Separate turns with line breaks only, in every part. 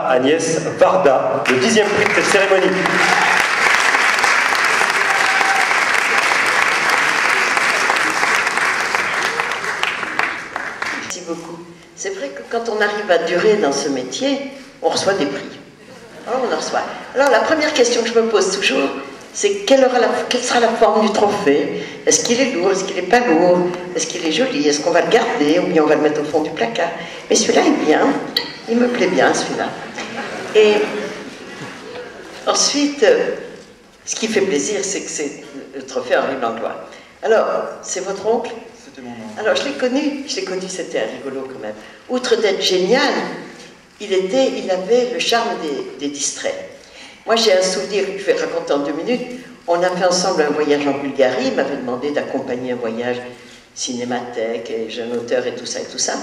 Agnès Varda, le 10e prix de cette cérémonie.
Merci beaucoup. C'est vrai que quand on arrive à durer dans ce métier, on reçoit des prix. Alors, on en reçoit. Alors la première question que je me pose toujours, c'est quelle sera la forme du trophée? Est-ce qu'il est lourd? Est-ce qu'il n'est pas lourd? Est-ce qu'il est joli? Est-ce qu'on va le garder ou bien on va le mettre au fond du placard? Mais celui-là est bien, il me plaît bien celui-là. Et ensuite, ce qui fait plaisir, c'est que c'est le trophée Henri Langlois. Alors, c'est votre oncle?
C'était mon oncle.
Alors, je l'ai connu, c'était un rigolo quand même. Outre d'être génial, il avait le charme des distraits. Moi, j'ai un souvenir que je vais raconter en 2 minutes. On a fait ensemble un voyage en Bulgarie. Il m'avait demandé d'accompagner un voyage cinémathèque et jeune auteur et tout ça et tout ça.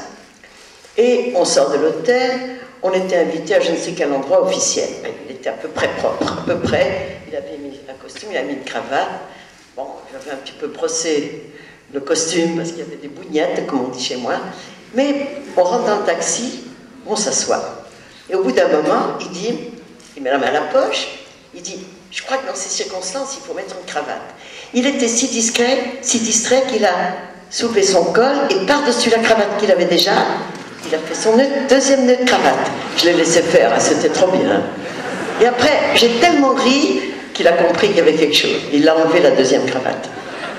Et on sort de l'hôtel. On était invité à je ne sais quel endroit officiel. Il était à peu près propre, à peu près. Il avait mis un costume, il avait mis une cravate. Bon, j'avais un petit peu brossé le costume parce qu'il y avait des bougnettes, comme on dit chez moi. Mais on rentre dans le taxi, on s'assoit. Et au bout d'un moment, il met la main à la poche, il dit, je crois que dans ces circonstances, il faut mettre une cravate. Il était si distrait qu'il a soulevé son col et par-dessus la cravate qu'il avait déjà, il a fait son deuxième nœud de cravate. Je l'ai laissé faire, c'était trop bien. Et après, j'ai tellement ri qu'il a compris qu'il y avait quelque chose. Il a enlevé la deuxième cravate.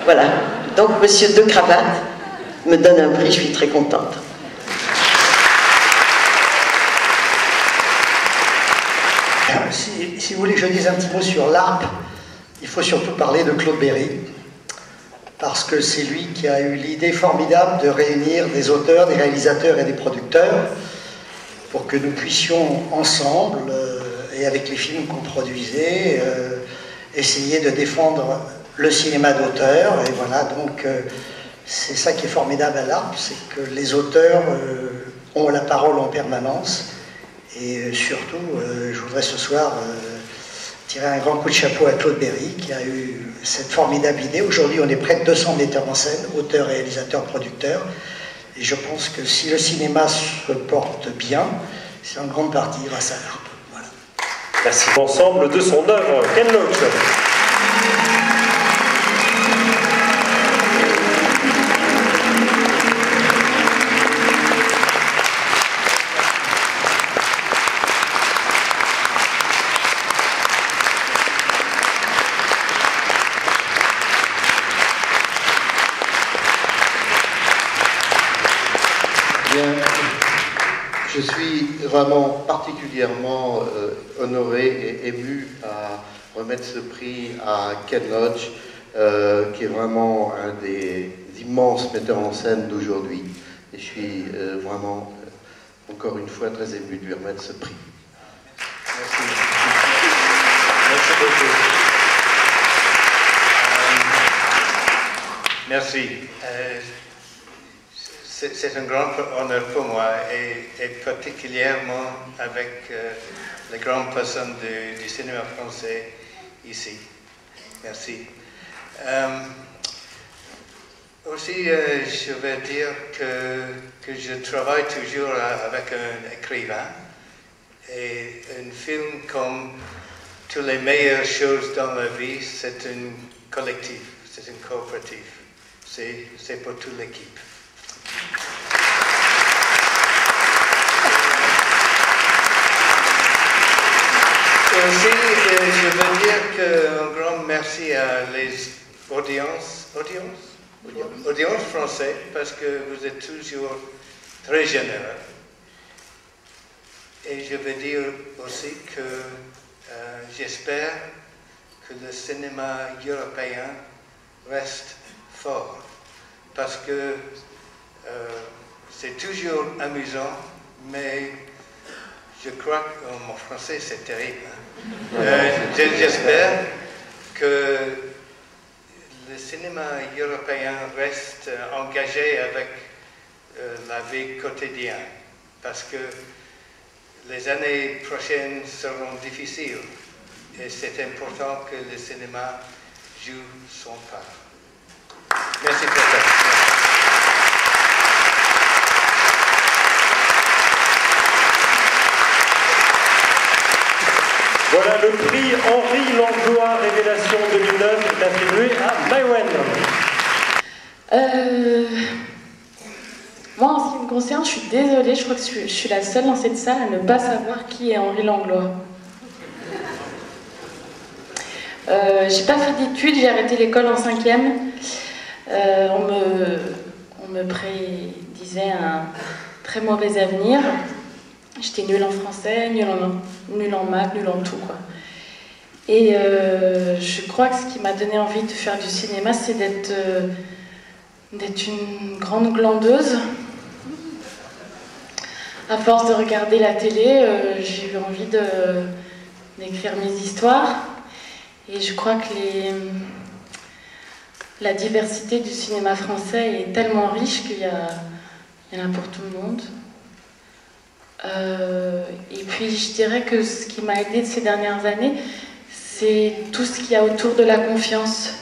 Voilà. Donc, monsieur Deux Cravates me donne un prix, je suis très contente.
Si vous voulez que je dise un petit mot sur l'ARP, il faut surtout parler de Claude Berry, parce que c'est lui qui a eu l'idée formidable de réunir des auteurs, des réalisateurs et des producteurs pour que nous puissions ensemble, et avec les films qu'on produisait, essayer de défendre le cinéma d'auteur. Et voilà, donc c'est ça qui est formidable à l'ARP, c'est que les auteurs ont la parole en permanence. Et surtout, je voudrais ce soir tirer un grand coup de chapeau à Claude Berry qui a eu cette formidable idée. Aujourd'hui, on est près de 200 metteurs en scène, auteurs, réalisateurs, producteurs. Et je pense que si le cinéma se porte bien, c'est en grande partie grâce à l'ARP. Voilà.
Merci. Ensemble de son œuvre, Ken Loach.
Je suis vraiment particulièrement honoré et ému à remettre ce prix à Ken Loach, qui est vraiment un des immenses metteurs en scène d'aujourd'hui. Et je suis vraiment, encore une fois, très ému de lui remettre ce prix.
Merci. Merci beaucoup. Merci. C'est un grand honneur pour moi et particulièrement avec les grandes personnes du cinéma français ici. Merci. Aussi, je vais dire que je travaille toujours avec un écrivain et un film comme toutes les meilleures choses dans la vie, c'est un collectif, c'est un coopératif. C'est pour toute l'équipe. Et aussi, je veux dire un grand merci à les audiences françaises parce que vous êtes toujours très généreux. Et je veux dire aussi que j'espère que le cinéma européen reste fort parce que c'est toujours amusant, mais je crois que mon français c'est terrible. J'espère que le cinéma européen reste engagé avec la vie quotidienne, parce que les années prochaines seront difficiles et c'est important que le cinéma joue son part. Merci pour ça.
Voilà, le prix Henri Langlois Révélation 2009 est attribué à Maïwen.
Moi, en ce qui me concerne, je suis désolée, je crois que je suis la seule dans cette salle à ne pas savoir qui est Henri Langlois. J'ai pas fait d'études, j'ai arrêté l'école en 5e. On me prédisait un très mauvais avenir. J'étais nulle en français, nulle en maths, nulle en tout, quoi. Et je crois que ce qui m'a donné envie de faire du cinéma, c'est d'être une grande glandeuse. À force de regarder la télé, j'ai eu envie d'écrire mes histoires. Et je crois que la diversité du cinéma français est tellement riche qu'il y en a pour tout le monde. Et puis je dirais que ce qui m'a aidée ces dernières années, c'est tout ce qu'il y a autour de la confiance.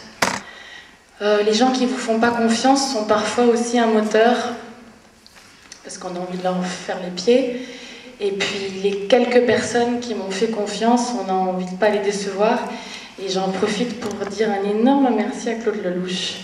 Les gens qui ne vous font pas confiance sont parfois aussi un moteur, parce qu'on a envie de leur faire les pieds. Et puis les quelques personnes qui m'ont fait confiance, on a envie de ne pas les décevoir. Et j'en profite pour dire un énorme merci à Claude Lelouch.